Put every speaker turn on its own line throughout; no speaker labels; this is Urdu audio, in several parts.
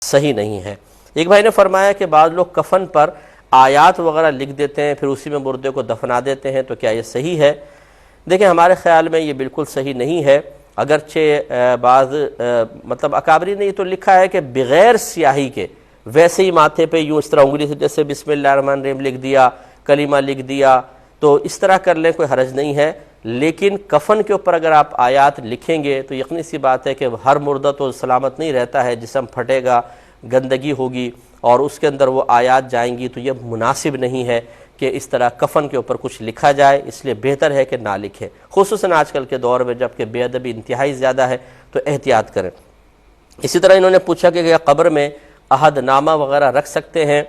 صحیح نہیں ہے۔ ایک بھائی نے فرمایا کہ بعض لوگ کفن پر آیات وغیرہ لکھ دیتے ہیں پھر اسی میں مردے کو دفنا دیتے ہیں، تو کیا یہ صحیح ہے؟ دیکھیں ہمارے خیال میں یہ بالکل صحیح نہیں ہے، اگرچہ بعض مطلب اکابرین نے یہ تو لکھا ہے کہ بغیر سیاہی کے ویسے ہی ماتھے پہ یوں اس طرح انگلی سے جیسے بسم اللہ الرحمن الرحیم لکھ دیا، کلمہ لکھ دیا، تو اس طرح کر لیں، کوئی حرج نہیں ہے۔ لیکن کفن کے اوپر اگر آپ آیات لکھیں گے تو یقینی سی بات ہے کہ ہر مردہ تو سلامت نہیں رہتا ہے، جسم پھٹے گا، گندگی ہوگی اور اس کے اندر وہ آیات جائیں گی، تو یہ مناسب نہیں ہے کہ اس طرح کفن کے اوپر کچھ لکھا جائے، اس لیے بہتر ہے کہ نہ لکھیں، خصوصاً آج کل کے دور میں جب کہ بے ادبی انتہائی زیادہ ہے، تو احتیاط کریں۔ اسی طرح انہوں نے پوچھا کہ کیا قبر میں عہد نامہ وغیرہ رکھ سکتے ہیں؟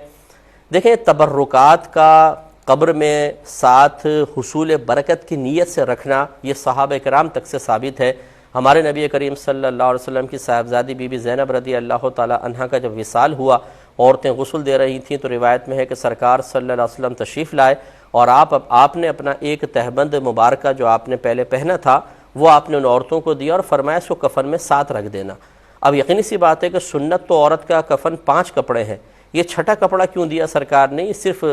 دیکھیں تبرکات کا قبر میں ساتھ حصول برکت کی نیت سے رکھنا یہ صحابہ کرام تک سے ثابت ہے۔ ہمارے نبی کریم صلی اللہ علیہ وسلم کی صاحبزادی بی بی زینب رضی اللہ تعالی عنہا کا جب وصال ہوا، عورتیں غسل دے رہی تھیں، تو روایت میں ہے کہ سرکار صلی اللہ علیہ وسلم تشریف لائے اور آپ نے اپنا ایک تہبند مبارکہ جو آپ نے پہلے پہنا تھا وہ آپ نے ان عورتوں کو دیا اور فرمایا اس کو کفن میں ساتھ رکھ دینا۔ اب یقینی سی بات ہے کہ سنت تو عورت کا کفن 5 کپڑے ہیں، یہ 6ٹھا کپڑا کیوں دیا سرکار نے؟ یہ صرف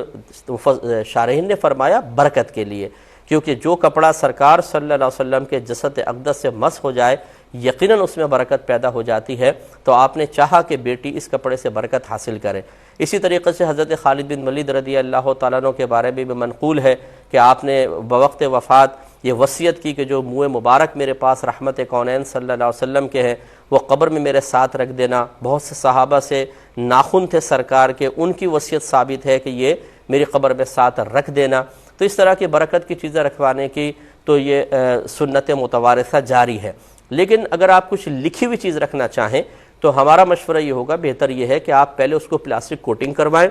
شارحین نے فرمایا برکت کے لیے، کیونکہ جو کپڑا سرکار صلی اللہ علیہ وسلم کے جسد اقدس سے مس ہو جائے یقیناً اس میں برکت پیدا ہو جاتی ہے، تو آپ نے چاہا کہ بیٹی اس کپڑے سے برکت حاصل کرے۔ اسی طریقے سے حضرت خالد بن ولید رضی اللہ تعالیٰ عنہ کے بارے میں بھی منقول ہے کہ آپ نے بوقت وفات یہ وصیت کی کہ جو منہ مبارک میرے پاس رحمت کونین صلی اللہ علیہ وسلم کے ہیں وہ قبر میں میرے ساتھ رکھ دینا۔ بہت سے صحابہ سے ناخن تھے سرکار کے، ان کی وصیت ثابت ہے کہ یہ میری قبر میں ساتھ رکھ دینا۔ تو اس طرح کی برکت کی چیزیں رکھوانے کی تو یہ سنت متوارثہ جاری ہے۔ لیکن اگر آپ کچھ لکھی ہوئی چیز رکھنا چاہیں تو ہمارا مشورہ یہ ہوگا، بہتر یہ ہے کہ آپ پہلے اس کو پلاسٹک کوٹنگ کروائیں،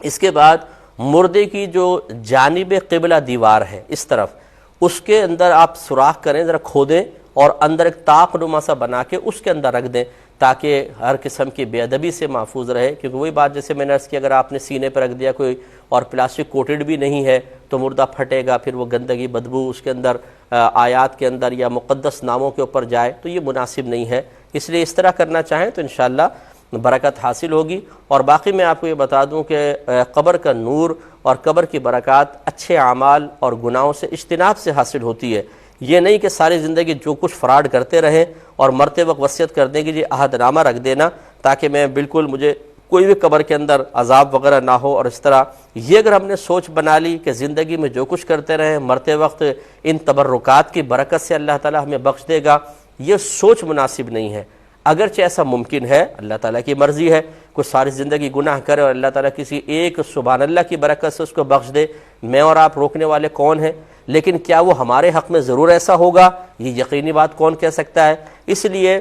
اس کے بعد مردے کی جو جانب قبلہ دیوار ہے اس طرف، اس کے اندر آپ سوراخ کریں، ذرا کھودیں اور اندر ایک طاق نما سا بنا کے اس کے اندر رکھ دیں تاکہ ہر قسم کی بے ادبی سے محفوظ رہے۔ کیونکہ وہی بات جیسے میں نے عرض کی، اگر آپ نے سینے پہ رکھ دیا کوئی اور پلاسٹک کوٹڈ بھی نہیں ہے تو مردہ پھٹے گا، پھر وہ گندگی بدبو اس کے اندر آیات کے اندر یا مقدس ناموں کے اوپر جائے تو یہ مناسب نہیں ہے۔ اس لیے اس طرح کرنا چاہیں تو انشاءاللہ برکت حاصل ہوگی۔ اور باقی میں آپ کو یہ بتا دوں کہ قبر کا نور اور قبر کی برکات اچھے اعمال اور گناہوں سے اجتناب سے حاصل ہوتی ہے۔ یہ نہیں کہ ساری زندگی جو کچھ فراڈ کرتے رہیں اور مرتے وقت وصیت کر دیں کہ جی عہد نامہ رکھ دینا تاکہ میں بالکل مجھے کوئی بھی قبر کے اندر عذاب وغیرہ نہ ہو، اور اس طرح یہ اگر ہم نے سوچ بنا لی کہ زندگی میں جو کچھ کرتے رہیں مرتے وقت ان تبرکات کی برکت سے اللہ تعالی ہمیں بخش دے گا، یہ سوچ مناسب نہیں ہے۔ اگرچہ ایسا ممکن ہے، اللہ تعالیٰ کی مرضی ہے، کوئی ساری زندگی گناہ کرے اور اللہ تعالیٰ کسی ایک سبحان اللہ کی برکت سے اس کو بخش دے، میں اور آپ روکنے والے کون ہیں؟ لیکن کیا وہ ہمارے حق میں ضرور ایسا ہوگا؟ یہ یقینی بات کون کہہ سکتا ہے؟ اس لیے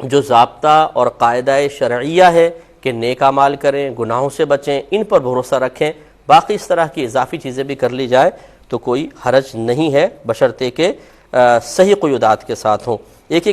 جو ضابطہ اور قاعدہ شرعیہ ہے کہ نیک اعمال کریں، گناہوں سے بچیں، ان پر بھروسہ رکھیں، باقی اس طرح کی اضافی چیزیں بھی کر لی جائے تو کوئی حرج نہیں ہے، بشرطے کہ صحیح قیودات کے ساتھ ہوں۔ ایک